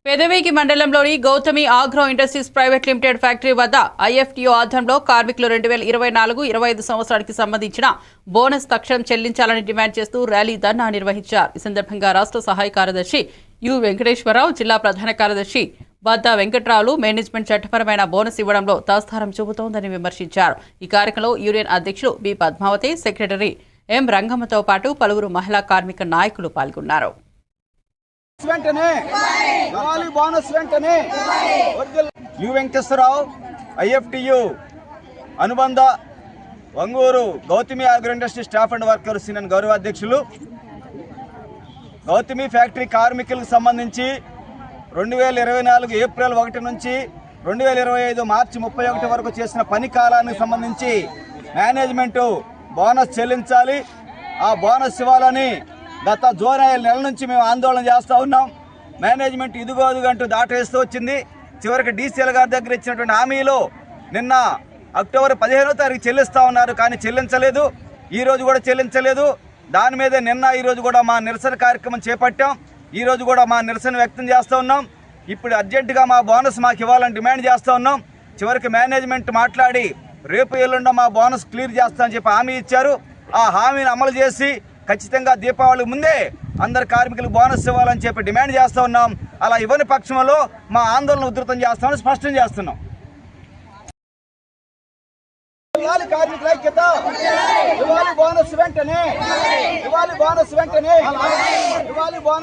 పెదవేగి మండలంలోని Gautami agro industries private limited factory వద్ద ఐఎఫ్టీఓ ఆధ్వర్యంలో కార్మికులు 2024-25 సంవత్సరానికి సంబంధించిన బోనస్ తక్షణం చెల్లించాలని డిమాండ్ చేస్తూ ర్యాలీ ధర్నా నిర్వహించారు. ఈ సందర్భంగా రాష్ట్ర సహాయ కార్యదర్శి యు వెంకటేశ్వరరావు, జిల్లా ప్రధాన కార్యదర్శి బద్దా వెంకట్రావులు మేనేజ్మెంట్ చట్టపరమైన బోనస్ ఇవ్వడంలో తాత్సారం చూపుతోందని విమర్శించారు. ఈ కార్యక్రమంలో యూనియన్ అధ్యక్షులు బి పద్మావతి, సెక్రటరీ ఎం రంగమ్మతో పాటు పలువురు మహిళా కార్మిక నాయకులు పాల్గొన్నారు. యు వెంకటేశ్వరరావు, ఐఎఫ్టియు అనుబంధ Vanguru Gautami agro industry staff and workers union గౌరవ అధ్యక్షులు. గౌతమి ఫ్యాక్టరీ కార్మికులకు సంబంధించి 2024 ఏప్రిల్ 1 నుంచి 2025 మార్చి 31 వరకు చేసిన పని కాలానికి సంబంధించి మేనేజ్మెంట్ బోనస్ చెల్లించాలి. ఆ బోనస్ ఇవ్వాలని గత జూన్ 5 నెలల నుంచి మేము ఆందోళన చేస్తూ ఉన్నాం. మేనేజ్మెంట్ ఇదిగో అదుగంటూ దాటేస్తూ వచ్చింది. చివరికి డీసీఎల్ గారి దగ్గర ఇచ్చినటువంటి హామీలో నిన్న అక్టోబర్ 15వ తారీఖు చెల్లిస్తూ ఉన్నారు, కానీ చెల్లించలేదు. ఈరోజు కూడా చెల్లించలేదు. దాని మీదే నిన్న ఈరోజు కూడా మా నిరసన కార్యక్రమం చేపట్టాం. ఈరోజు కూడా మా నిరసన వ్యక్తం చేస్తూ ఉన్నాం. ఇప్పుడు అర్జెంటుగా మా బోనస్ మాకు ఇవ్వాలని డిమాండ్ చేస్తూ ఉన్నాం. చివరికి మేనేజ్మెంట్ మాట్లాడి రేపు ఎల్లుండ మా బోనస్ క్లియర్ చేస్తామని చెప్పి హామీ ఇచ్చారు. ఆ హామీని అమలు చేసి ఖచ్చితంగా దీపావళి ముందే అందరు కార్మికులకు బోనస్ ఇవ్వాలని చెప్పి డిమాండ్ చేస్తూ ఉన్నాం. అలా ఇవ్వని పక్షంలో మా ఆందోళన ఉధృతం చేస్తామని స్పష్టం చేస్తున్నాం. కార్మికుల ఐక్యత, ఇవ్వాలి బోనస్ వెంటనే, ఇవ్వాలి బోనస్ వెంటనే, ఇవ్వాలి బోనస్.